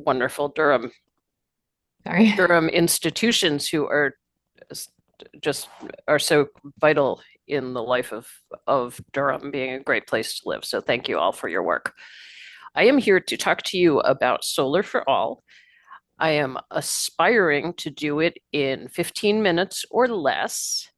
wonderful Durham Sorry. Durham institutions who are just are so vital in the life of Durham being a great place to live. So thank you all for your work. I am here to talk to you about Solar for All. I am aspiring to do it in 15 minutes or less,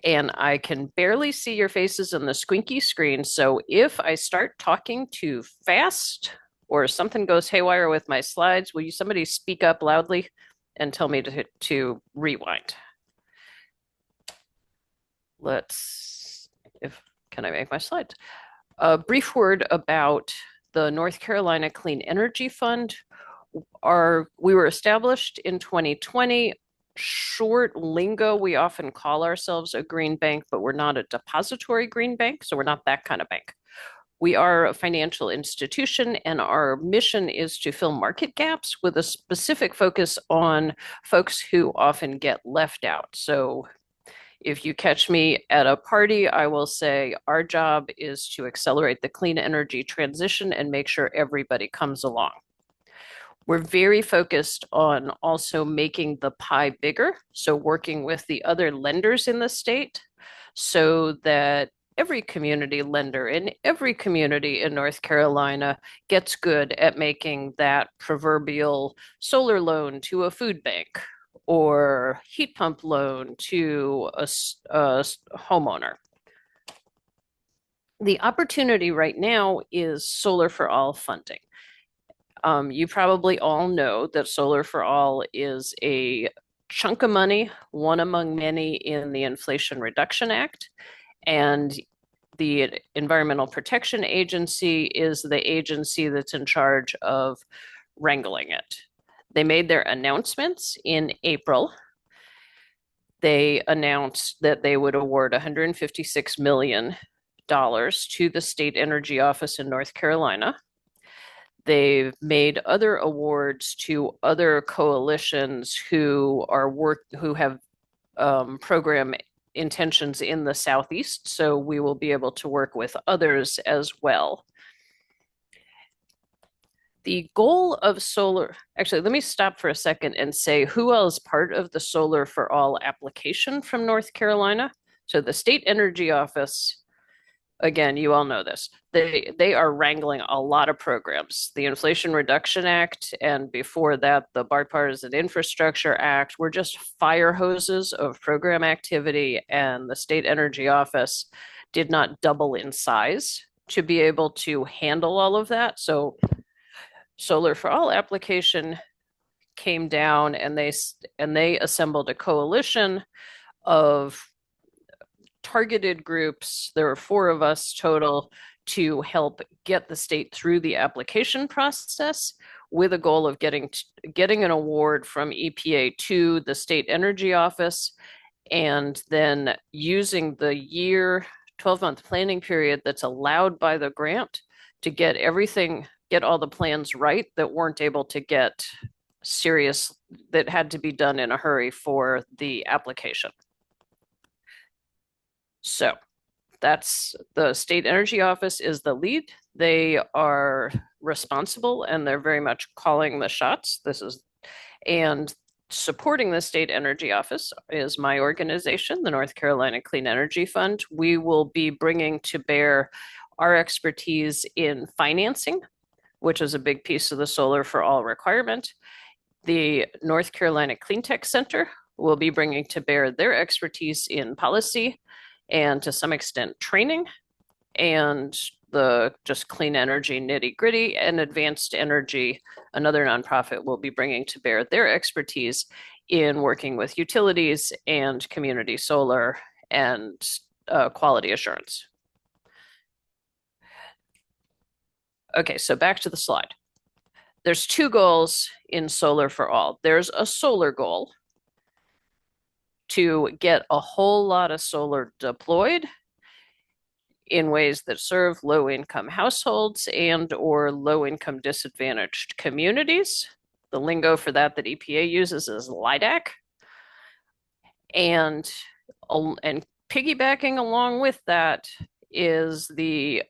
and I can barely see your faces on the squinky screen. So if I start talking too fast or something goes haywire with my slides, will you somebody speak up loudly and tell me to rewind? Let's, if, can I make my slides? A brief word about the North Carolina Clean Energy Fund. We were established in 2020. Short lingo, we often call ourselves a green bank, but we're not a depository green bank, so we're not that kind of bank. We are a financial institution, and our mission is to fill market gaps with a specific focus on folks who often get left out. So if you catch me at a party, I will say our job is to accelerate the clean energy transition and make sure everybody comes along. We're very focused on also making the pie bigger, so working with the other lenders in the state so that every community lender in every community in North Carolina gets good at making that proverbial solar loan to a food bank or heat pump loan to a homeowner. The opportunity right now is Solar for All funding. You probably all know that Solar for All is a chunk of money, one among many in the Inflation Reduction Act. And the Environmental Protection Agency is the agency that's in charge of wrangling it. They made their announcements in April. They announced that they would award $156 million to the State Energy Office in North Carolina. They've made other awards to other coalitions who have program intentions in the Southeast. So we will be able to work with others as well. The goal of solar, actually, let me stop for a second and say who else is part of the Solar for All application from North Carolina. So the State Energy Office, again, you all know this. They are wrangling a lot of programs. The Inflation Reduction Act, and before that, the Bipartisan Infrastructure Act were just fire hoses of program activity, and the State Energy Office did not double in size to be able to handle all of that. So Solar for All application came down, and they assembled a coalition of targeted groups. There were 4 of us total to help get the state through the application process with a goal of getting an award from EPA to the State Energy Office, and then using the 12-month planning period that's allowed by the grant to get all the plans right that weren't able to get serious, that had to be done in a hurry for the application. So that's the State Energy Office is the lead. They are responsible and they're very much calling the shots. And supporting the State Energy Office is my organization, the North Carolina Clean Energy Fund. We will be bringing to bear our expertise in financing, which is a big piece of the Solar for All requirement. The North Carolina Clean Tech Center will be bringing to bear their expertise in policy and to some extent training, and the just clean energy nitty gritty. And Advanced Energy, another nonprofit, will be bringing to bear their expertise in working with utilities and community solar and quality assurance. Okay, so back to the slide. There's 2 goals in Solar for All. There's a solar goal to get a whole lot of solar deployed in ways that serve low-income households and or low-income disadvantaged communities. The lingo for that EPA uses is LIDAC. And piggybacking along with that is the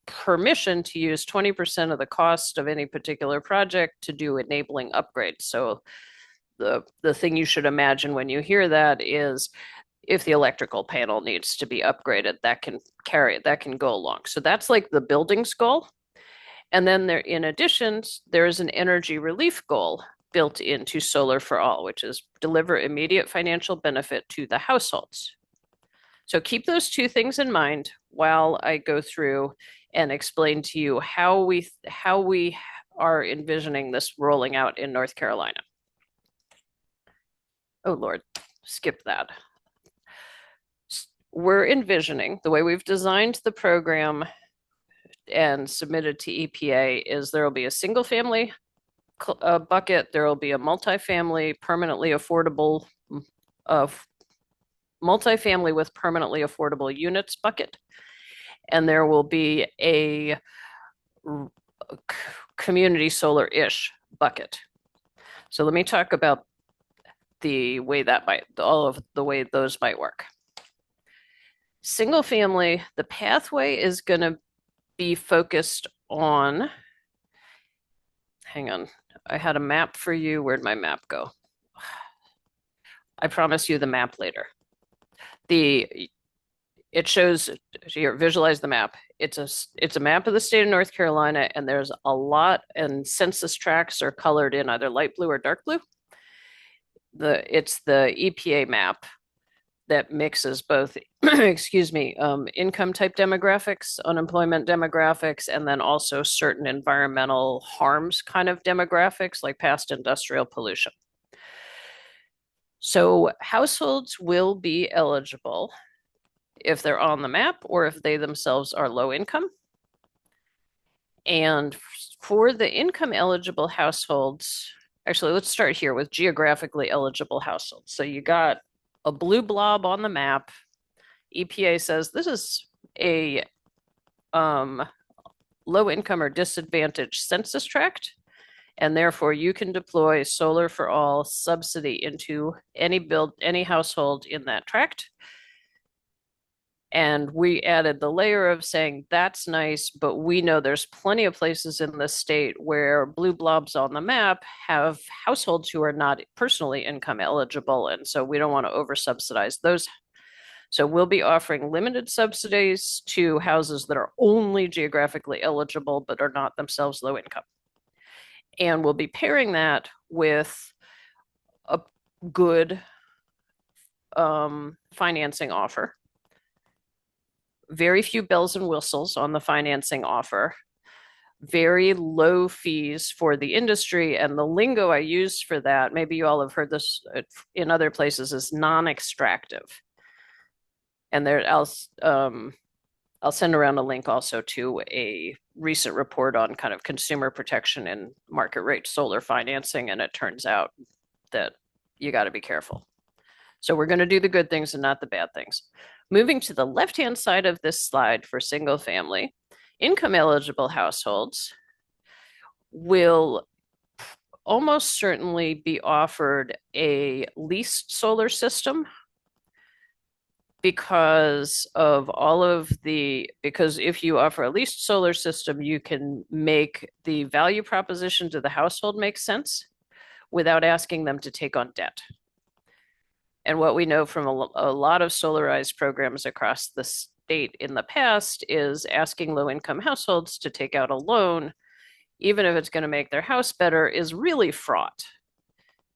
permission to use 20% of the cost of any particular project to do enabling upgrades. So the thing you should imagine when you hear that is if the electrical panel needs to be upgraded, that can go along. So that's like the building's goal. And then there, in addition, there is an energy relief goal built into Solar for All, which is deliver immediate financial benefit to the households. So keep those two things in mind while I go through and explain to you how we are envisioning this rolling out in North Carolina. Oh Lord, skip that. We're envisioning the way we've designed the program and submitted to EPA is there will be a single family bucket, there will be a multifamily permanently affordable multifamily with permanently affordable units bucket, and there will be a community solar-ish bucket. So let me talk about the way all of the way those might work. Single family, the pathway is going to be focused on, hang on, I had a map for you. Where'd my map go? I promise you the map later. It shows here, visualize the map. It's a map of the state of North Carolina, and there's a lot, and census tracts are colored in either light blue or dark blue. It's the EPA map that mixes both, excuse me, income type demographics, unemployment demographics, and then also certain environmental harms kind of demographics like past industrial pollution. So households will be eligible if they're on the map or if they themselves are low income. And for the income eligible households, actually, let's start here with geographically eligible households. So you got a blue blob on the map. EPA says this is a low income or disadvantaged census tract, and therefore you can deploy Solar for All subsidy into any household in that tract. And we added the layer of saying that's nice, but we know there's plenty of places in the state where blue blobs on the map have households who are not personally income eligible. And so we don't want to over subsidize those. So we'll be offering limited subsidies to houses that are only geographically eligible but are not themselves low income. And we'll be pairing that with a good financing offer. Very few bells and whistles on the financing offer, very low fees for the industry. And the lingo I use for that, maybe you all have heard this in other places, is non-extractive. And there, I'll send around a link also to a recent report on kind of consumer protection and market rate solar financing. And it turns out that you got to be careful. So we're going to do the good things and not the bad things. Moving to the left-hand side of this slide for single family, income eligible households will almost certainly be offered a leased solar system because if you offer a leased solar system, you can make the value proposition to the household make sense without asking them to take on debt. And what we know from a lot of solarized programs across the state in the past is asking low-income households to take out a loan, even if it's going to make their house better, is really fraught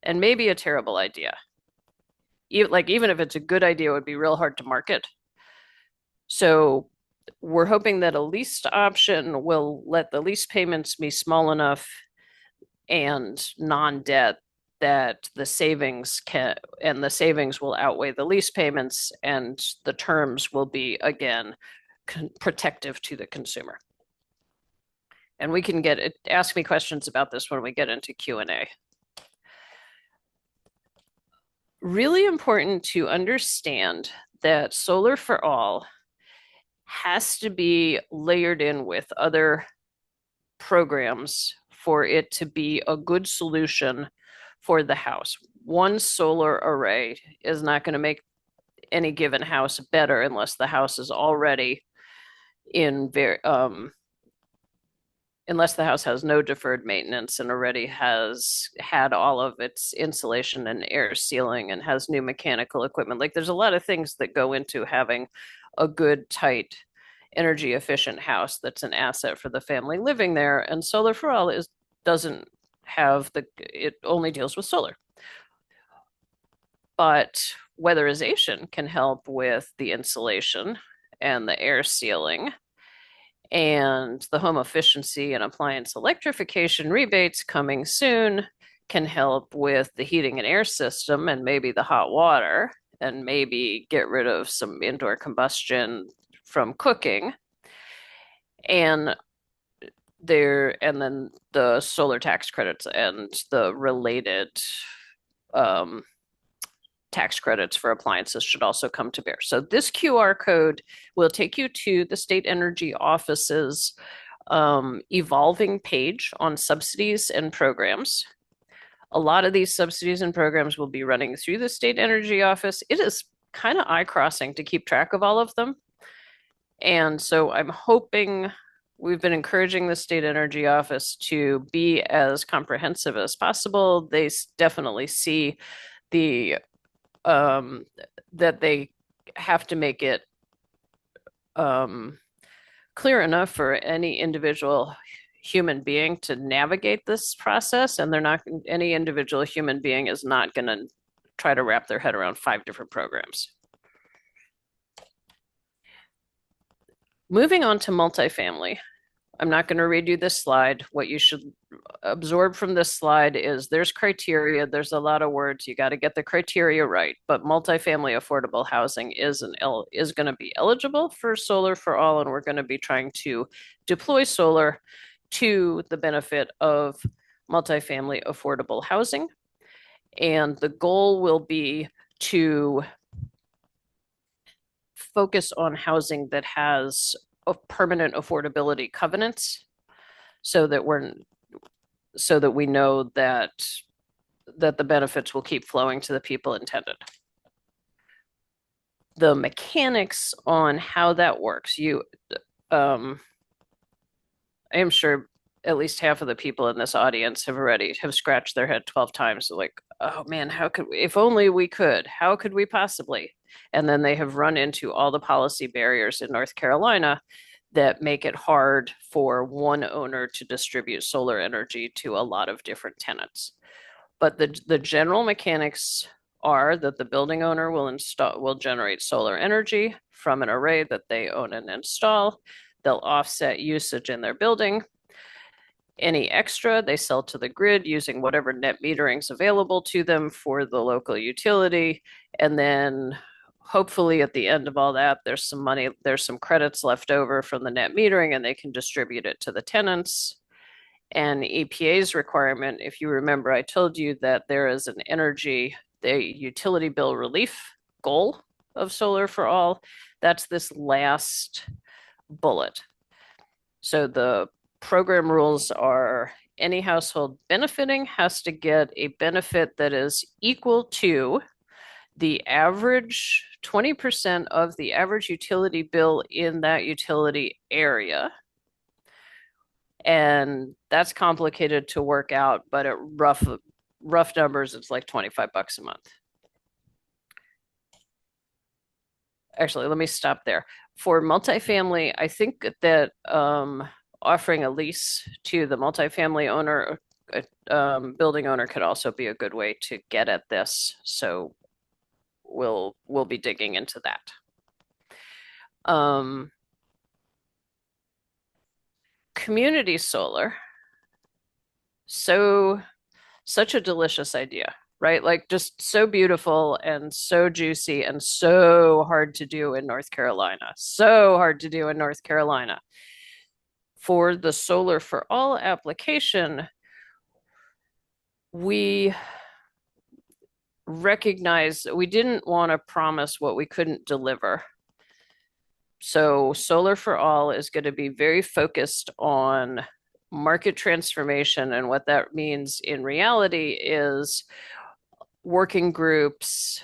and maybe a terrible idea. Even if it's a good idea, it would be real hard to market. So we're hoping that a leased option will let the lease payments be small enough and non-debt that the savings will outweigh the lease payments, and the terms will be, again, protective to the consumer. And we can ask me questions about this when we get into Q&A. Really important to understand that Solar for All has to be layered in with other programs for it to be a good solution for the house. One solar array is not going to make any given house better unless the house is already in unless the house has no deferred maintenance and already has had all of its insulation and air sealing and has new mechanical equipment. Like there's a lot of things that go into having a good, tight, energy efficient house that's an asset for the family living there. And solar for all is doesn't have the it only deals with solar. But weatherization can help with the insulation and the air sealing, and the home efficiency and appliance electrification rebates coming soon can help with the heating and air system and maybe the hot water and maybe get rid of some indoor combustion from cooking. And then the solar tax credits and the related um, tax credits for appliances should also come to bear. So this QR code will take you to the state energy office's evolving page on subsidies and programs. A lot of these subsidies and programs will be running through the state energy office. It is kind of eye crossing to keep track of all of them. And so I'm hoping we've been encouraging the state energy office to be as comprehensive as possible. They definitely see the um, that they have to make it clear enough for any individual human being to navigate this process, and they're not any individual human being is not going to try to wrap their head around 5 different programs. Moving on to multifamily. I'm not going to read you this slide. What you should absorb from this slide is there's criteria. There's a lot of words. You got to get the criteria right. But multifamily affordable housing is going to be eligible for solar for all, and we're going to be trying to deploy solar to the benefit of multifamily affordable housing. And the goal will be to focus on housing that has a permanent affordability covenants so that we know that the benefits will keep flowing to the people intended. The mechanics on how that works, I am sure at least half of the people in this audience have scratched their head 12 times like, oh man, how could we, if only we could, how could we possibly? And then they have run into all the policy barriers in North Carolina that make it hard for one owner to distribute solar energy to a lot of different tenants. But the general mechanics are that the building owner will generate solar energy from an array that they own and install. They'll offset usage in their building. Any extra they sell to the grid using whatever net metering is available to them for the local utility. And then hopefully at the end of all that, there's some money, there's some credits left over from the net metering, and they can distribute it to the tenants. And EPA's requirement, if you remember, I told you that there is the utility bill relief goal of solar for all. That's this last bullet. So the program rules are any household benefiting has to get a benefit that is equal to the average 20% of the average utility bill in that utility area. And that's complicated to work out, but at rough numbers, it's like $25 a month. Actually, let me stop there. For multifamily, I think that offering a lease to the multifamily owner, building owner could also be a good way to get at this. So we'll be digging into that. Community solar. Such a delicious idea, right? Like just so beautiful and so juicy and so hard to do in North Carolina. So hard to do in North Carolina. For the solar for all application, we recognize we didn't want to promise what we couldn't deliver. So solar for all is going to be very focused on market transformation, and what that means in reality is working groups,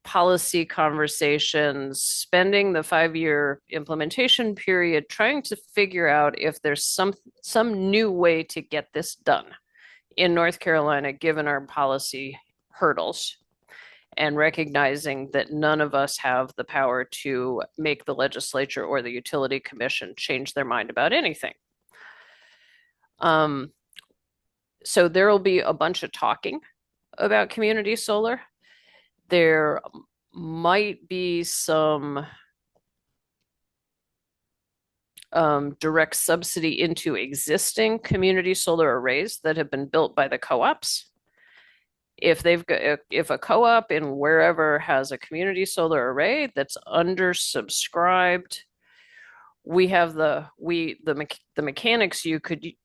policy conversations, spending the 5-year implementation period trying to figure out if there's some new way to get this done in North Carolina, given our policy hurdles, and recognizing that none of us have the power to make the legislature or the utility commission change their mind about anything. So there will be a bunch of talking about community solar. There might be some direct subsidy into existing community solar arrays that have been built by the co-ops. If a co-op in wherever has a community solar array that's undersubscribed, we have the mechanics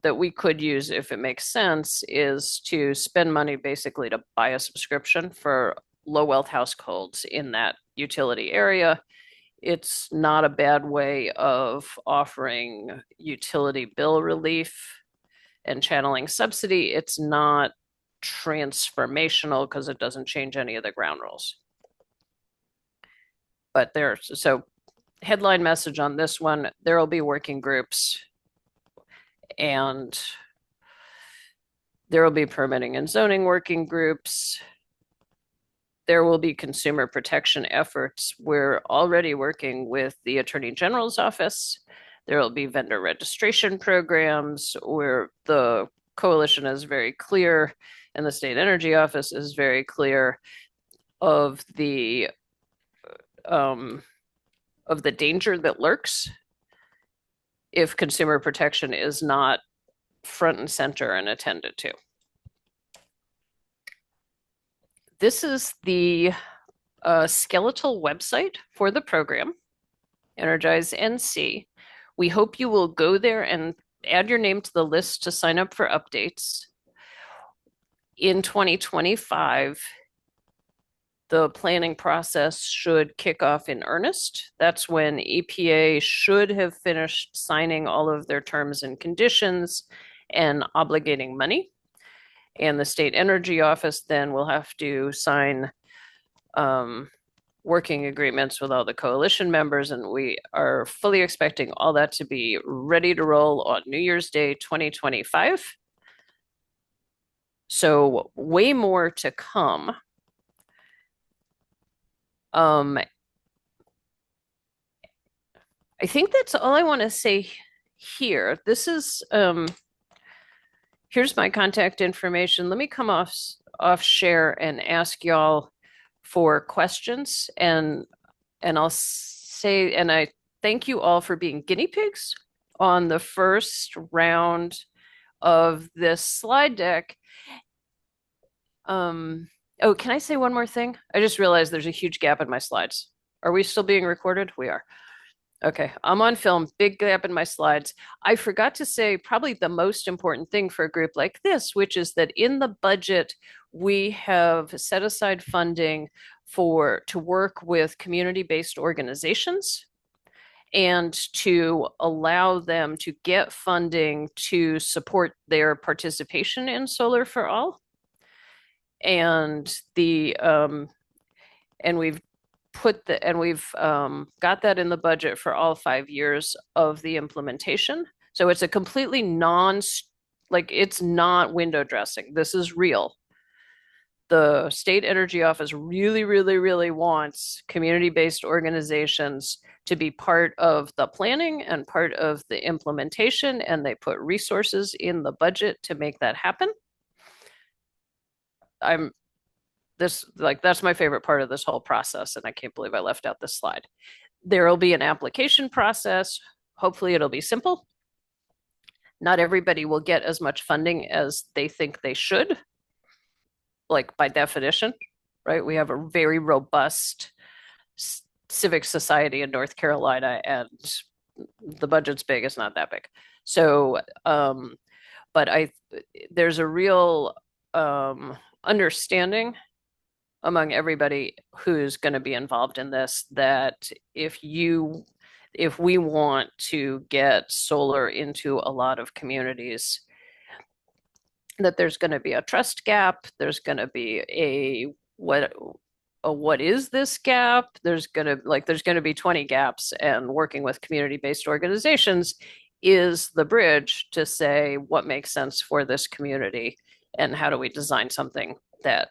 that we could use if it makes sense is to spend money basically to buy a subscription for low wealth households in that utility area. It's not a bad way of offering utility bill relief and channeling subsidy. It's not transformational because it doesn't change any of the ground rules. But so headline message on this one, there will be working groups and there will be permitting and zoning working groups. There will be consumer protection efforts. We're already working with the Attorney General's office. There will be vendor registration programs where the coalition is very clear and the state energy office is very clear of the danger that lurks if consumer protection is not front and center and attended to. This is the skeletal website for the program, Energize NC. We hope you will go there and add your name to the list to sign up for updates. In 2025, the planning process should kick off in earnest. That's when EPA should have finished signing all of their terms and conditions and obligating money. And the state energy office then will have to sign working agreements with all the coalition members. And we are fully expecting all that to be ready to roll on New Year's Day 2025. So way more to come. I think that's all I want to say here. This is here's my contact information. Let me come off share and ask y'all for questions, and I'll say, and I thank you all for being guinea pigs on the first round of this slide deck. Oh, can I say one more thing? I just realized there's a huge gap in my slides. Are we still being recorded? We are. Okay, I'm on film, big gap in my slides. I forgot to say probably the most important thing for a group like this, which is that in the budget, we have set aside funding to work with community-based organizations and to allow them to get funding to support their participation in Solar for All. And we've got that in the budget for all 5 years of the implementation. So it's a completely it's not window dressing. This is real. The state energy office really, really, really wants community-based organizations to be part of the planning and part of the implementation, and they put resources in the budget to make that happen. That's my favorite part of this whole process, and I can't believe I left out this slide. There will be an application process. Hopefully it'll be simple. Not everybody will get as much funding as they think they should, like by definition, right? We have a very robust civic society in North Carolina, and the budget's big, it's not that big. So, but there's a real understanding among everybody who's going to be involved in this that if we want to get solar into a lot of communities, that there's going to be a trust gap, there's going to be what is this gap? There's gonna be 20 gaps, and working with community-based organizations is the bridge to say what makes sense for this community and how do we design something that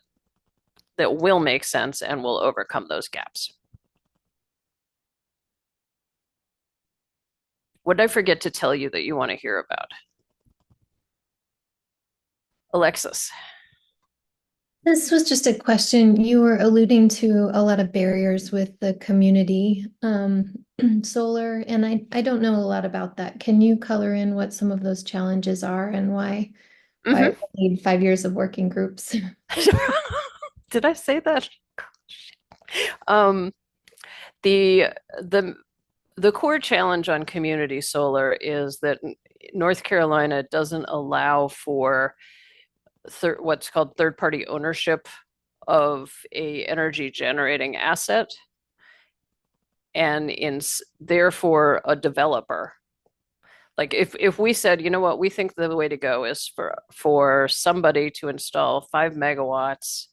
will make sense and will overcome those gaps. What did I forget to tell you that you want to hear about? Alexis. This was just a question. You were alluding to a lot of barriers with the community solar, and I don't know a lot about that. Can you color in what some of those challenges are and why Mm-hmm. we need 5 years of working groups? Did I say that? Um, the the the core challenge on community solar is that North Carolina doesn't allow for what's called third-party ownership of a energy generating asset, and therefore a developer. Like if we said, you know what, we think the way to go is for somebody to install 5 megawatts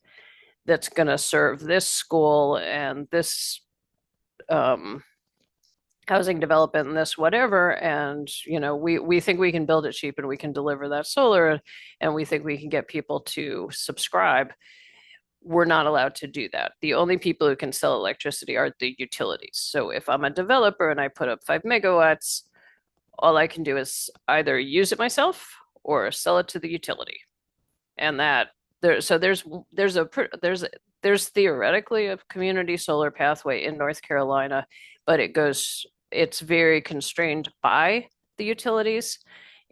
that's going to serve this school and this um, housing development and this whatever, and we think we can build it cheap and we can deliver that solar, and we think we can get people to subscribe. We're not allowed to do that. The only people who can sell electricity are the utilities. So if I'm a developer and I put up 5 megawatts, all I can do is either use it myself or sell it to the utility. And that there, so there's theoretically a community solar pathway in North Carolina, but it's very constrained by the utilities,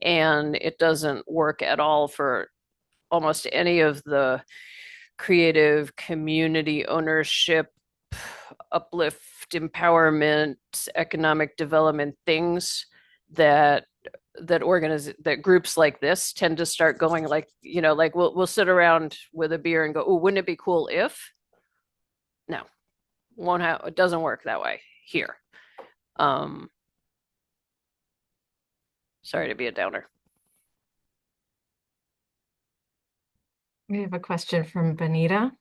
and it doesn't work at all for almost any of the creative community ownership, uplift, empowerment, economic development things that that groups like this tend to start going, like, like we'll sit around with a beer and go, oh, wouldn't it be cool if? No, won't have it doesn't work that way here. um Sorry to be a downer. We have a question from Benita.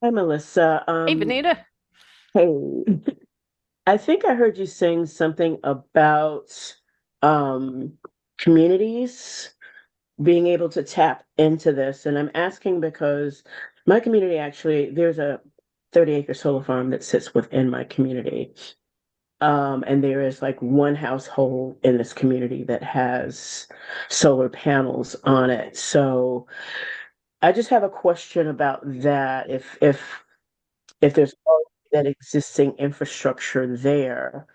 Hi, Melissa. Hey, Benita. Hey, I think I heard you saying something about um, communities being able to tap into this. And I'm asking because my community actually, there's a 30-acre solar farm that sits within my community. And there is like one household in this community that has solar panels on it. So I just have a question about that. If there's already that existing infrastructure there,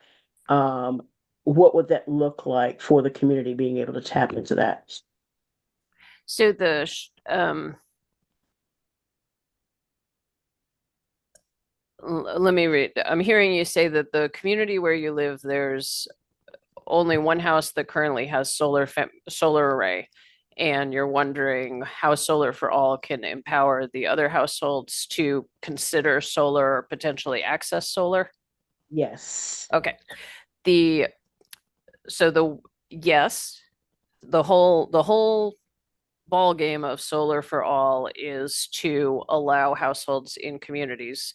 um, what would that look like for the community being able to tap into that? So let me read. I'm hearing you say that the community where you live, there's only one house that currently has solar array, and you're wondering how Solar for All can empower the other households to consider solar or potentially access solar. Yes. Okay. The so the Yes, the whole ball game of Solar for All is to allow households in communities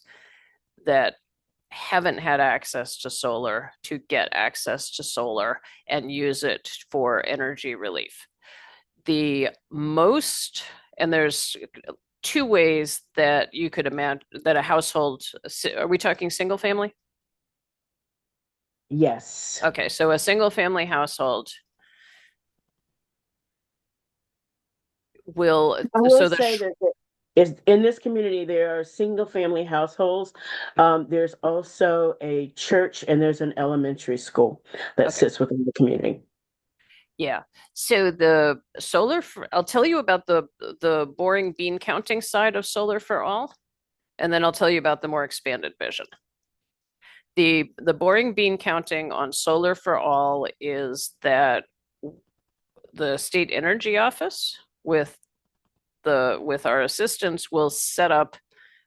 that haven't had access to solar to get access to solar and use it for energy relief. The most, and there's two ways that you could imagine that a household, are we talking single family? Yes. Okay, so a single family household will, I will so the, say that is in this community there are single family households. There's also a church and there's an elementary school that okay, sits within the community. yeah. So I'll tell you about the boring bean counting side of Solar for All, and then I'll tell you about the more expanded vision. The boring bean counting on Solar for All is that the state energy office with our assistance will set up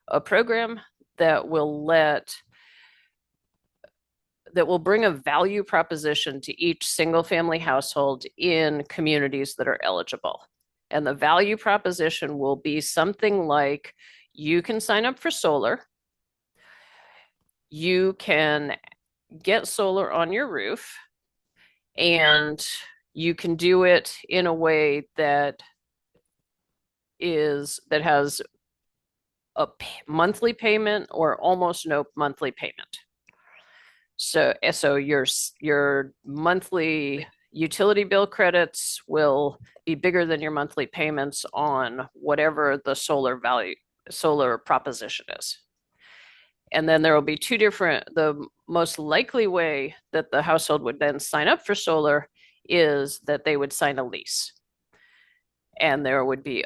a program that will bring a value proposition to each single family household in communities that are eligible. And the value proposition will be something like you can sign up for solar, you can get solar on your roof, and you can do it in a way that has a monthly payment or almost no monthly payment. So your monthly utility bill credits will be bigger than your monthly payments on whatever the solar proposition is. And then there will be the most likely way that the household would then sign up for solar is that they would sign a lease. And there would be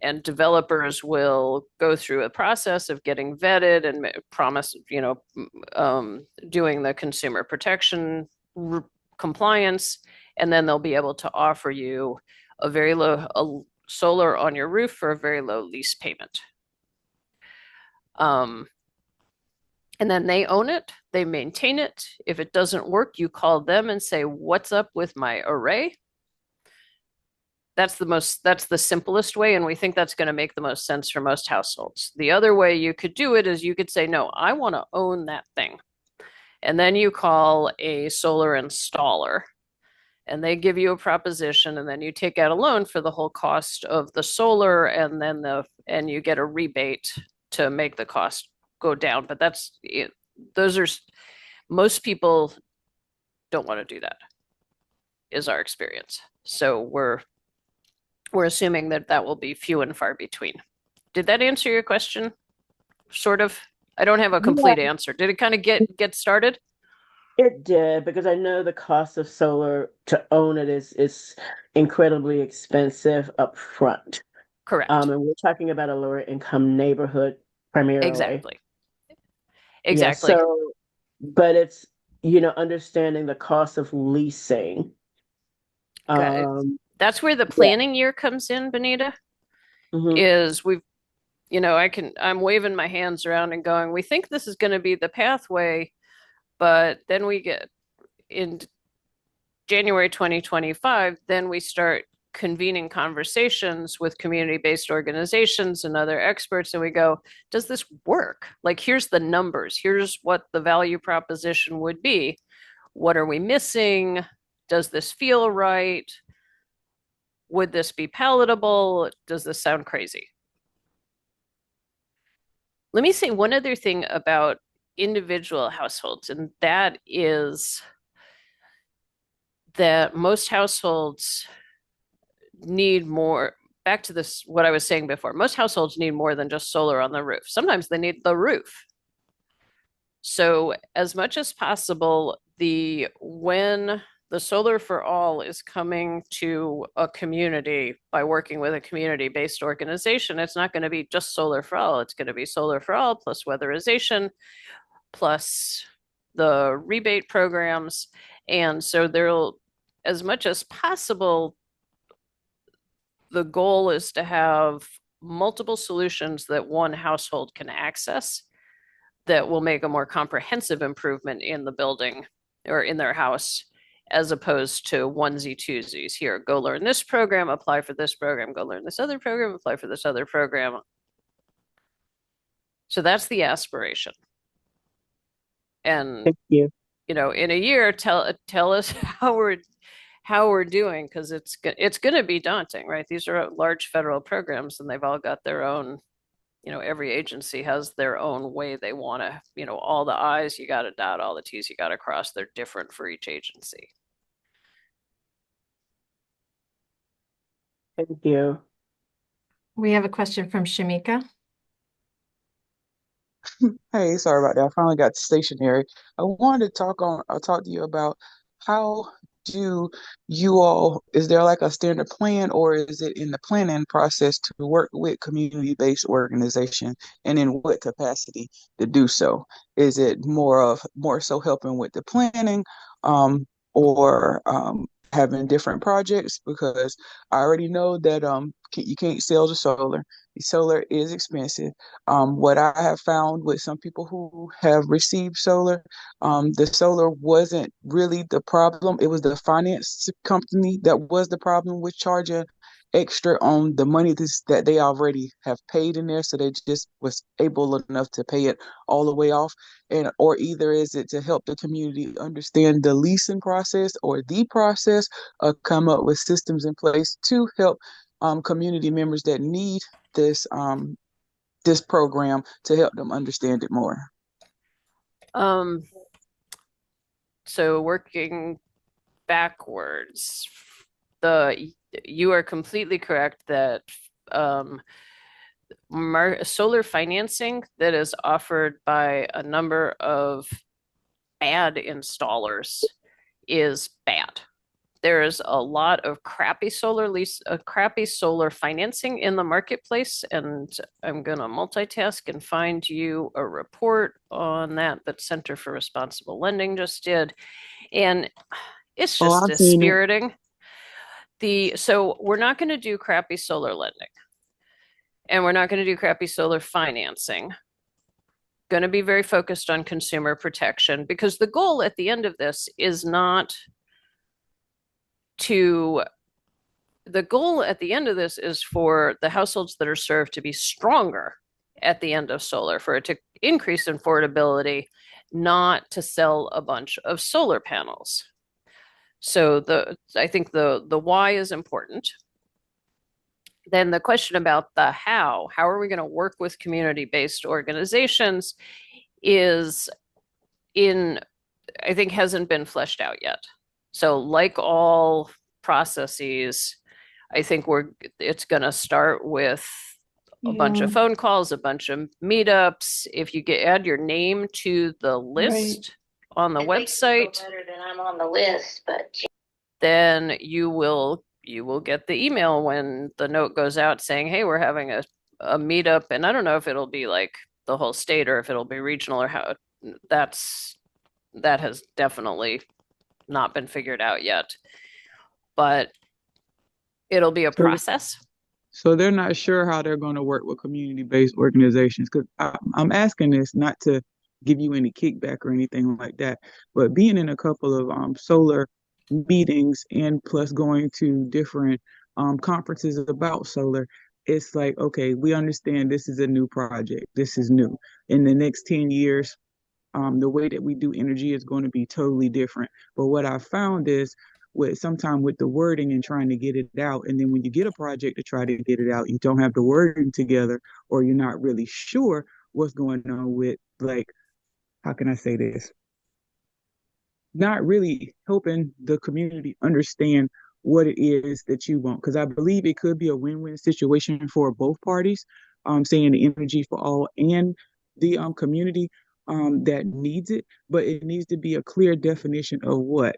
and developers will go through a process of getting vetted and promise, doing the consumer protection compliance, and then they'll be able to offer you a solar on your roof for a very low lease payment. And then they own it, they maintain it. If it doesn't work, you call them and say, "What's up with my array?" That's the simplest way, and we think that's going to make the most sense for most households. The other way you could do it is you could say, "No, I want to own that thing." And then you call a solar installer and they give you a proposition, and then you take out a loan for the whole cost of the solar, and then you get a rebate to make the cost go down. But most people don't want to do that, is our experience. So we're assuming that will be few and far between. Did that answer your question? Sort of. I don't have a complete answer. Did it kind of get started? It did, because I know the cost of solar to own it is incredibly expensive up front. Correct. And we're talking about a lower income neighborhood primarily. Exactly. Yeah, so, but it's, understanding the cost of leasing. That's where the planning year comes in, Benita. Is I'm waving my hands around and going, we think this is going to be the pathway, but then we get in January 2025, then we start convening conversations with community-based organizations and other experts, and we go, does this work? Like, here's the numbers, here's what the value proposition would be. What are we missing? Does this feel right? Would this be palatable? Does this sound crazy? Let me say one other thing about individual households, and that is that most households need more. Back to this, what I was saying before, most households need more than just solar on the roof. Sometimes they need the roof. So as much as possible, when the Solar for All is coming to a community by working with a community-based organization, it's not going to be just Solar for All. It's going to be Solar for All plus weatherization, plus the rebate programs. And so as much as possible, the goal is to have multiple solutions that one household can access that will make a more comprehensive improvement in the building or in their house, as opposed to onesie twosies. Here, go learn this program, apply for this program, go learn this other program, apply for this other program. So that's the aspiration. And thank you. In a year, tell us how we're doing, because it's going to be daunting, right? These are large federal programs, and they've all got their own. Every agency has their own way they want to. All the I's you got to dot, all the T's you got to cross. They're different for each agency. Thank you. We have a question from Shamika. Hey, sorry about that. I finally got stationary. I wanted to talk to you about how do is there like a standard plan, or is it in the planning process to work with community-based organization, and in what capacity to do so? Is it more so helping with the planning, or having different projects? Because I already know that you can't sell the solar. Solar is expensive. What I have found with some people who have received solar, the solar wasn't really the problem. It was the finance company that was the problem with charging extra on the money that they already have paid in there. So they just was able enough to pay it all the way off. And or either is it to help the community understand the leasing process or the process, or come up with systems in place to help community members that need this program to help them understand it more. Um, so working backwards, you are completely correct that solar financing that is offered by a number of bad installers is bad. There is a lot of crappy solar financing in the marketplace, and I'm gonna multitask and find you a report on that Center for Responsible Lending just did, and it's Oh, just I've seen it. dispiriting. So we're not going to do crappy solar lending, and we're not going to do crappy solar financing. Going to be very focused on consumer protection, because the goal at the end of this is not to the goal at the end of this is for the households that are served to be stronger at the end of solar, for it to increase affordability, not to sell a bunch of solar panels. So I think the why is important. Then the question about the how are we going to work with community-based organizations is I think hasn't been fleshed out yet. So like all processes, I think it's going to start with a bunch of phone calls, a bunch of meetups. If you add your name to the list on the website, better than I'm on the list, but then you will get the email when the note goes out saying, hey, we're having a meetup. And I don't know if it'll be like the whole state or if it'll be regional, or how that has definitely not been figured out yet. But it'll be a process. So they're not sure how they're going to work with community-based organizations. Because I'm asking this not to give you any kickback or anything like that, but being in a couple of solar meetings and plus going to different conferences about solar, it's like, okay, we understand this is a new project. This is new. In the next 10 years, the way that we do energy is going to be totally different. But what I found is sometimes with the wording and trying to get it out, and then when you get a project to try to get it out, you don't have the wording together, or you're not really sure what's going on with, like, how can I say this? Not really helping the community understand what it is that you want. Because I believe it could be a win-win situation for both parties, saying the energy for all and the community that needs it, but it needs to be a clear definition of what.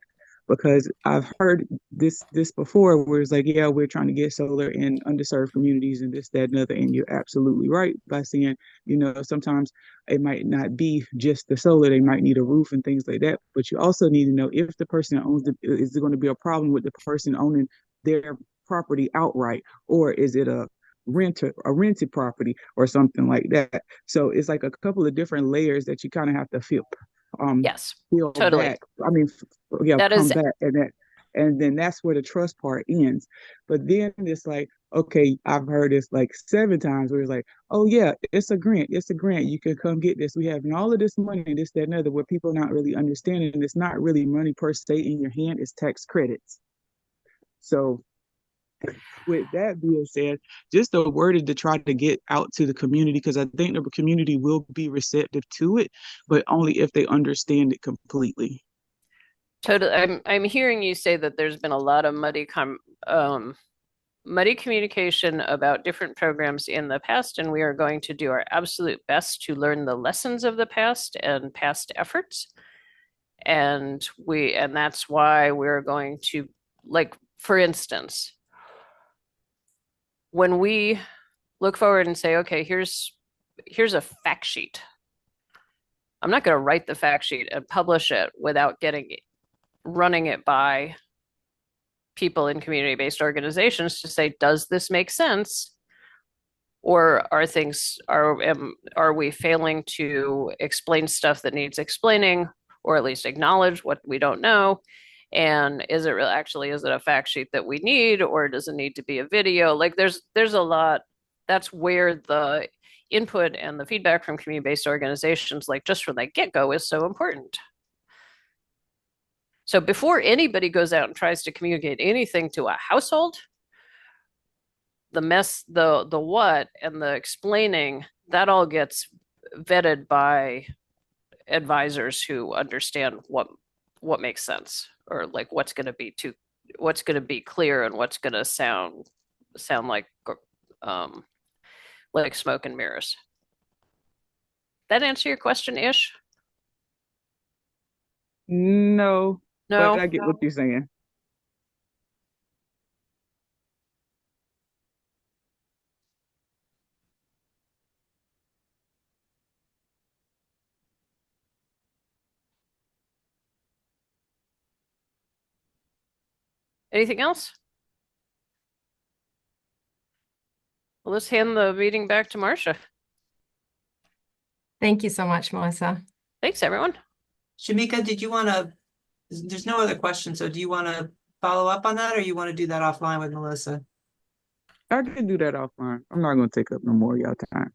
Because I've heard this before, where it's like, yeah, we're trying to get solar in underserved communities and this, that, and other. And you're absolutely right by saying, sometimes it might not be just the solar. They might need a roof and things like that. But you also need to know if the person that owns is there going to be a problem with the person owning their property outright, or is it a rented property or something like that. So it's like a couple of different layers that you kind of have to yes, feel totally. back. I mean, yeah, that come is back, and then that's where the trust part ends. But then it's like, okay, I've heard this like 7 times where it's like, oh yeah, it's a grant, you can come get this. We have all of this money, this, that, and other, where people not really understanding it's not really money per se in your hand, it's tax credits. So with that being said, just a word to try to get out to the community, because I think the community will be receptive to it, but only if they understand it completely. Totally. I'm hearing you say that there's been a lot of muddy communication about different programs in the past, and we are going to do our absolute best to learn the lessons of the past and past efforts. And that's why we're going to, like, for instance, when we look forward and say, okay, here's a fact sheet. I'm not going to write the fact sheet and publish it without running it by people in community-based organizations to say, does this make sense Or are we failing to explain stuff that needs explaining, or at least acknowledge what we don't know? And is it a fact sheet that we need, or does it need to be a video? Like there's a lot. That's where the input and the feedback from community-based organizations, like just from the get-go, is so important. So before anybody goes out and tries to communicate anything to a household, the what and the explaining, that all gets vetted by advisors who understand what makes sense, or like what's going to be clear and what's going to sound like smoke and mirrors. That answer your question, Ish? No, No? but I get what you're saying. Anything else? Well, let's hand the meeting back to Marcia. Thank you so much, Melissa. Thanks, everyone. Shamika, did you want to, there's no other questions, so do you want to follow up on that, or you want to do that offline with Melissa? I can do that offline. I'm not going to take up no more of y'all time.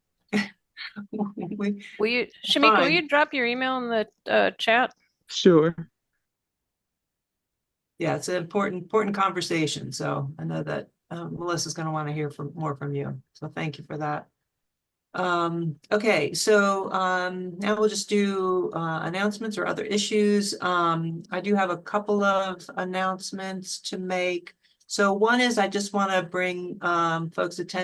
Shamika, will you drop your email in the chat? Sure. Yeah, it's an important conversation. So I know that Melissa's going to want to hear more from you. So thank you for that. Okay, so now we'll just do announcements or other issues. I do have a couple of announcements to make. So one is I just want to bring folks' attention